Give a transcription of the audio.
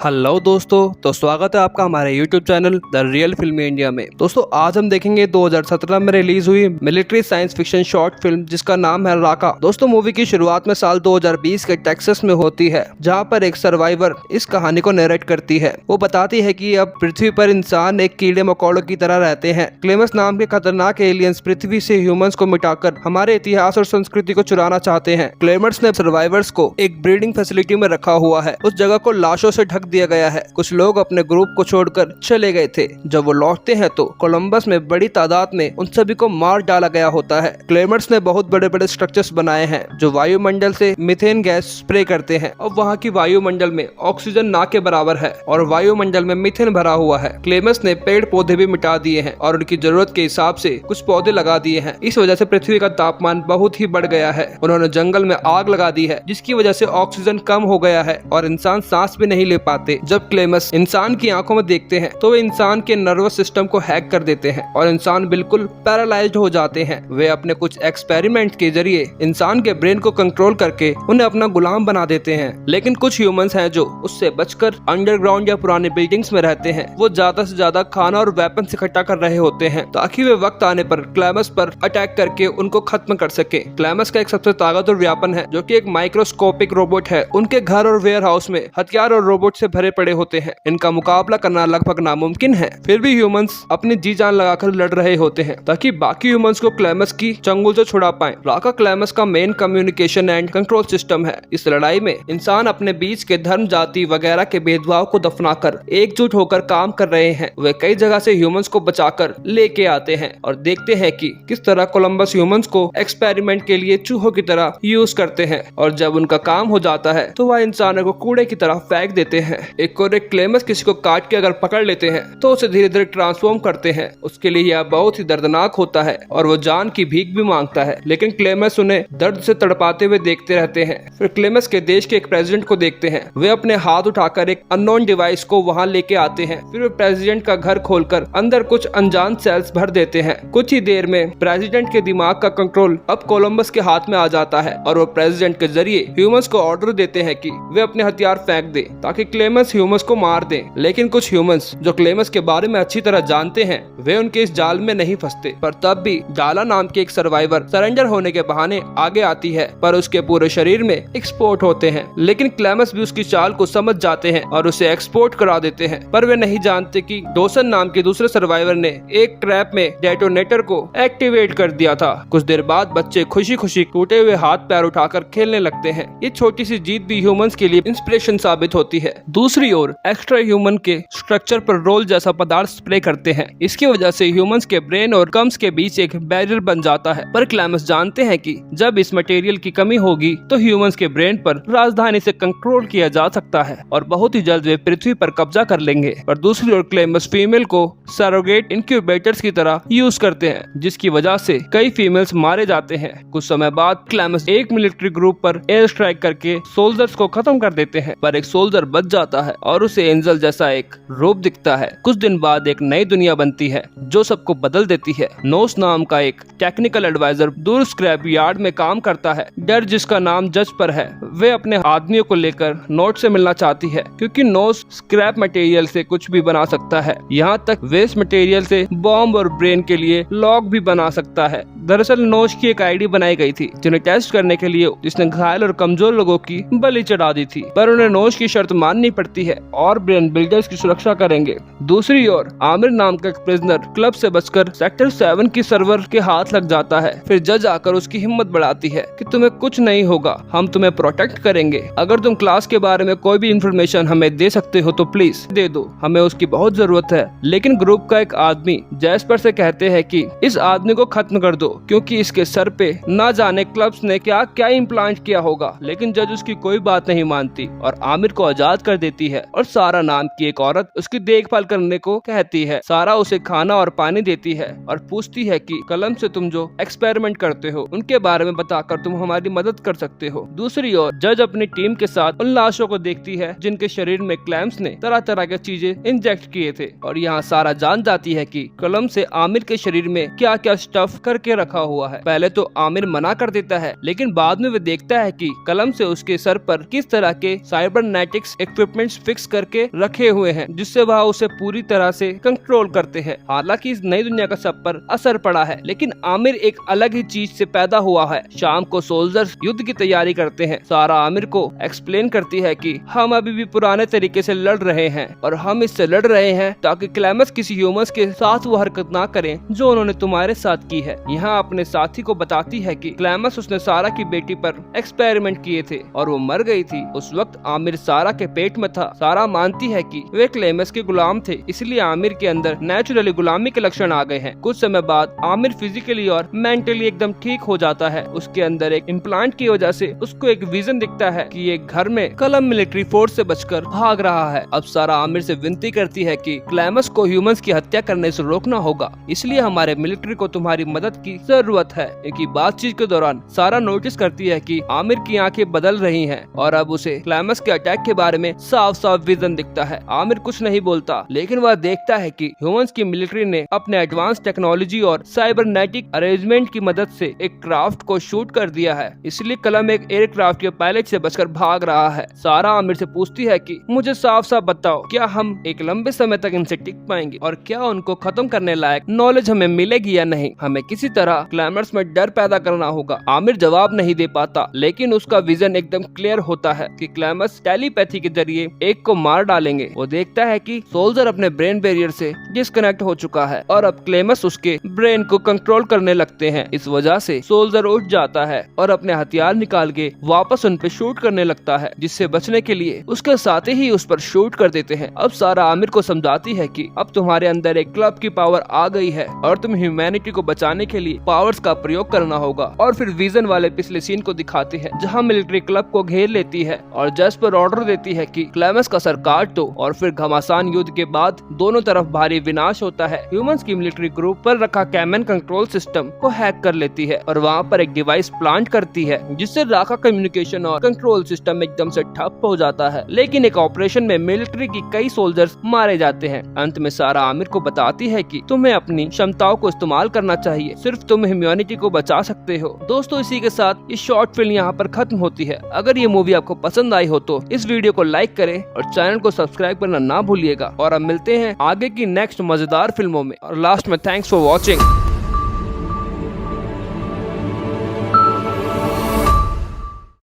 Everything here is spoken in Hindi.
हेलो दोस्तों, तो स्वागत है आपका हमारे यूट्यूब चैनल द रियल फिल्मी इंडिया में। दोस्तों आज हम देखेंगे 2017 में रिलीज हुई military science fiction short film जिसका नाम है राका। दोस्तों मूवी की शुरुआत में साल 2020 के टेक्सास में होती है, जहां पर एक सर्वाइवर इस कहानी को नरेट करती है। वो बताती है कि अब पृथ्वी पर इंसान एक कीड़े मकोड़ों की तरह रहते हैं। क्लेमस नाम के खतरनाक एलियंस पृथ्वी से ह्यूमंस को मिटाकर हमारे इतिहास और संस्कृति को चुराना चाहते हैं। क्लेमर्स ने सर्वाइवर्स को एक ब्रीडिंग फैसिलिटी में रखा हुआ है। उस जगह को लाशों से ढक दिया गया है। कुछ लोग अपने ग्रुप को छोड़कर चले गए थे। जब वो लौटते हैं तो कोलंबस में बड़ी तादाद में उन सभी को मार डाला गया होता है। क्लेमर्स ने बहुत बड़े बड़े स्ट्रक्चर्स बनाए हैं जो वायुमंडल से मीथेन गैस स्प्रे करते हैं। अब वहाँ की वायुमंडल में ऑक्सीजन ना के बराबर है और वायुमंडल में मीथेन भरा हुआ है। क्लेमर्स ने पेड़ पौधे भी मिटा दिए हैं और उनकी जरूरत के हिसाब से कुछ पौधे लगा दिए हैं। इस वजह से पृथ्वी का तापमान बहुत ही बढ़ गया है। उन्होंने जंगल में आग लगा दी है जिसकी वजह से ऑक्सीजन कम हो गया है और इंसान सांस भी नहीं ले पाते। जब क्लेमस इंसान की आंखों में देखते हैं तो वे इंसान के नर्वस सिस्टम को हैक कर देते हैं और इंसान बिल्कुल पैरालाइज्ड हो जाते हैं। वे अपने कुछ एक्सपेरिमेंट के जरिए इंसान के ब्रेन को कंट्रोल करके उन्हें अपना गुलाम बना देते हैं। लेकिन कुछ ह्यूमंस हैं जो उससे बचकर अंडरग्राउंड या पुराने बिल्डिंग्स में रहते हैं। वो ज्यादा से ज्यादा खाना और वेपन इकट्ठा कर रहे होते हैं ताकि वे वक्त आने पर क्लेमस पर अटैक करके उनको खत्म कर सके। क्लेमस का एक सबसे ताकतवर व्यापन है जो कि एक माइक्रोस्कोपिक रोबोट है। उनके घर और वेयर हाउस में हथियार और रोबोट से भरे पड़े होते हैं। इनका मुकाबला करना लगभग नामुमकिन है। फिर भी ह्यूमंस अपनी जी जान लगाकर लड़ रहे होते हैं ताकि बाकी ह्यूमंस को क्लेमस की चंगुल से छुड़ा पाएं। राका क्लेमस का main communication and control system है। इस लड़ाई में इंसान अपने बीच के धर्म, जाति वगैरह के भेदभाव को दफनाकर एकजुट होकर काम कर रहे हैं। वे कई जगह से ह्यूमंस को बचाकर लेके आते हैं और देखते हैं कि किस तरह कोलंबस ह्यूमंस को एक्सपेरिमेंट के लिए चूहों की तरह यूज करते हैं। और जब उनका काम हो जाता है तो वह इंसानों को कूड़े की तरह फेंक देते हैं। एक और एक क्लेमस किसी को काट के अगर पकड़ लेते हैं तो उसे धीरे धीरे ट्रांसफॉर्म करते हैं। उसके लिए यह बहुत ही दर्दनाक होता है और वो जान की भीख भी मांगता है। लेकिन क्लेमस उन्हें दर्द से तड़पाते हुए देखते रहते हैं। फिर क्लेमस के देश के एक प्रेसिडेंट को देखते हैं। वे अपने हाथ उठाकर एक अननोन डिवाइस को वहां लेके आते हैं। फिर वे प्रेसिडेंट का घर खोलकर अंदर कुछ अनजान सेल्स भर देते हैं। कुछ ही देर में प्रेसिडेंट के दिमाग का कंट्रोल अब कोलंबस के हाथ में आ जाता है और वो प्रेसिडेंट के जरिए ह्यूमंस को ऑर्डर देते हैं कि वे अपने हथियार फेंक दें ताकि क्लेमस ह्यूमंस को मार दें। लेकिन कुछ ह्यूमंस जो क्लेमस के बारे में अच्छी तरह जानते हैं वे उनके इस जाल में नहीं फंसते। पर तब भी डाला नाम के एक सर्वाइवर सरेंडर होने के बहाने आगे आती है, पर उसके पूरे शरीर में एक्सपोर्ट होते हैं। लेकिन क्लेमस भी उसकी चाल को समझ जाते हैं और उसे एक्सपोर्ट करा देते हैं। पर वे नहीं जानते कि डोसन नाम के दूसरे सर्वाइवर ने एक ट्रैप में डेटोनेटर को एक्टिवेट कर दिया था। कुछ देर बाद बच्चे खुशी खुशी टूटे हुए हाथ पैर उठाकर खेलने लगते हैं। ये छोटी सी जीत भी ह्यूमंस के लिए इंस्पिरेशन साबित होती है। दूसरी ओर एक्स्ट्रा ह्यूमन के स्ट्रक्चर पर रोल जैसा पदार्थ स्प्रे करते हैं। इसकी वजह से ह्यूमंस के ब्रेन और कम्स के बीच एक बैरियर बन जाता है। पर क्लेमस जानते हैं कि जब इस मटेरियल की कमी होगी तो ह्यूमंस के ब्रेन पर राजधानी से कंट्रोल किया जा सकता है और बहुत ही जल्द वे पृथ्वी पर कब्जा कर लेंगे। पर दूसरी ओर क्लेमस फीमेल को सरोगेट इंक्यूबेटर्स की तरह यूज करते हैं, जिसकी वजह से कई फीमेल्स मारे जाते हैं। कुछ समय बाद क्लेमस एक मिलिट्री ग्रुप पर एयर स्ट्राइक करके सोल्जर्स को खत्म कर देते हैं, पर एक सोल्जर बच जाता है और उसे एंजल जैसा एक रूप दिखता है। कुछ दिन बाद एक नई दुनिया बनती है जो सबको बदल देती है। नोस नाम का एक टेक्निकल एडवाइजर दूर स्क्रैप यार्ड में काम करता है। डर जिसका नाम जज पर है, वे अपने आदमियों को लेकर नोट से मिलना चाहती है क्योंकि नोस स्क्रैप मटेरियल से कुछ भी बना सकता है। यहाँ तक वेस्ट मटेरियल से बॉम्ब और ब्रेन के लिए लॉक भी बना सकता है। दरअसल नोश की एक आईडी बनाई गई थी जिन्हें टेस्ट करने के लिए, जिसने घायल और कमजोर लोगों की बलि चढ़ा दी थी। पर उन्हें नोश की शर्त माननी पड़ती है और ब्रेन बिल्डर्स की सुरक्षा करेंगे। दूसरी ओर आमिर नाम का एक प्रिजनर क्लब से बचकर सेक्टर 7 की सर्वर के हाथ लग जाता है। फिर जज आकर उसकी हिम्मत बढ़ाती है कि तुम्हें कुछ नहीं होगा, हम तुम्हें प्रोटेक्ट करेंगे। अगर तुम क्लास के बारे में कोई भी इंफॉर्मेशन हमें दे सकते हो तो प्लीज दे दो, हमें उसकी बहुत जरूरत है। लेकिन ग्रुप का एक आदमी जैस्पर से कहते हैं कि इस आदमी को खत्म कर दो क्योंकि इसके सर पे ना जाने क्लब्स ने क्या क्या इम्प्लांट किया होगा। लेकिन जज उसकी कोई बात नहीं मानती और आमिर को आजाद कर देती है और सारा नाम की एक औरत उसकी देखभाल करने को कहती है। सारा उसे खाना और पानी देती है और पूछती है कि कलम से तुम जो एक्सपेरिमेंट करते हो उनके बारे में बताकर तुम हमारी मदद कर सकते हो। दूसरी ओर जज अपनी टीम के साथ उन लाशों को देखती है जिनके शरीर में क्लैम्स ने तरह तरह की चीजें इंजेक्ट किए थे और यहाँ सारा जान जाती है कि कलम से आमिर के शरीर में क्या क्या स्टफ करके रखा हुआ है। पहले तो आमिर मना कर देता है, लेकिन बाद में वे देखता है कि कलम से उसके सर पर किस तरह के साइबरनेटिक्स इक्विपमेंट इक्विपमेंट्स फिक्स करके रखे हुए हैं जिससे वह उसे पूरी तरह से कंट्रोल करते हैं। हालांकि इस नई दुनिया का सब पर असर पड़ा है, लेकिन आमिर एक अलग ही चीज से पैदा हुआ है। शाम को सोल्जर्स युद्ध की तैयारी करते हैं। सारा आमिर को एक्सप्लेन करती है कि हम अभी भी पुराने तरीके से लड़ रहे हैं और हम इससे लड़ रहे हैं ताकि क्लैमस किसी ह्यूमंस के साथ वो हरकत ना करें जो उन्होंने तुम्हारे साथ की है। यहाँ अपने साथी को बताती है कि क्लैमस उसने सारा की बेटी पर एक्सपेरिमेंट किए थे और वो मर गई थी। उस वक्त आमिर सारा के पेट में था। सारा मानती है कि वे क्लैमस के गुलाम थे, इसलिए आमिर के अंदर नेचुरली गुलामी के लक्षण आ गए हैं। कुछ समय बाद आमिर फिजिकली और मेंटली एकदम ठीक हो जाता है। उसके अंदर एक इम्प्लांट की वजह से उसको एक विजन दिखता है कि एक घर में कलम मिलिट्री फोर्स से बचकर भाग रहा है। अब सारा आमिर से विनती करती है कि क्लैमस को ह्यूमंस की हत्या करने से रोकना होगा, इसलिए हमारे मिलिट्री को तुम्हारी मदद की जरूरत है। एक बातचीत के दौरान सारा नोटिस करती है कि आमिर की आंखें बदल रही हैं और अब उसे क्लैमस के अटैक के बारे में साफ साफ विजन दिखता है। आमिर कुछ नहीं बोलता, लेकिन वह देखता है कि ह्यूमंस की मिलिट्री ने अपने एडवांस टेक्नोलॉजी और साइबरनेटिक अरेंजमेंट की मदद से एक क्राफ्ट को शूट कर दिया है, इसलिए कलम एक एयरक्राफ्ट के पायलट से बचकर भाग रहा है। सारा आमिर से पूछती है कि मुझे साफ साफ बताओ, क्या हम एक लंबे समय तक इनसे टिक पाएंगे और क्या उनको खत्म करने लायक नॉलेज हमें मिलेगी या नहीं। हमें किसी तरह क्लैमर्स में डर पैदा करना होगा। आमिर जवाब नहीं दे पाता, लेकिन उसका विजन एकदम क्लियर होता है कि क्लैमर्स टेलीपैथी के जरिए एक को मार डालेंगे। वो देखता है कि सोल्जर अपने ब्रेन बैरियर से डिस्कनेक्ट हो चुका है और अब क्लैमर्स उसके ब्रेन को कंट्रोल करने लगते हैं। इस वजह से सोल्जर उठ जाता है और अपने हथियार निकाल के वापस उन पे शूट करने लगता है, जिससे बचने के लिए उसके साथ ही उस पर शूट कर देते हैं। अब सारा आमिर को समझाती है कि अब तुम्हारे अंदर एक क्लब की पावर आ गई है और तुम ह्यूमैनिटी को बचाने के लिए पावर्स का प्रयोग करना होगा। और फिर विजन वाले पिछले सीन को दिखाती है जहां मिलिट्री क्लब को घेर लेती है और जज पर ऑर्डर देती है कि क्लैमस का सर काट दो। और फिर घमासान युद्ध के बाद दोनों तरफ भारी विनाश होता है। ह्यूमंस की मिलिट्री ग्रुप पर रखा कैमन कंट्रोल सिस्टम को हैक कर लेती है और वहाँ पर एक डिवाइस प्लांट करती है जिससे राका कम्युनिकेशन और कंट्रोल सिस्टम एकदम से ठप हो जाता है। लेकिन एक ऑपरेशन में मिलिट्री की कई सोल्जर्स मारे जाते हैं। अंत में सारा आमिर को बताती है कि तुम्हें अपनी क्षमताओं को इस्तेमाल करना चाहिए, सिर्फ तुम ह्यूमैनिटी को बचा सकते हो। दोस्तों, इसी के साथ ये शॉर्ट फिल्म यहाँ पर खत्म होती है। अगर ये मूवी आपको पसंद आई हो तो इस वीडियो को लाइक करें और चैनल को सब्सक्राइब करना ना भूलिएगा। और अब मिलते हैं आगे की नेक्स्ट मजेदार फिल्मों में। और लास्ट में थैंक्स फॉर वॉचिंग।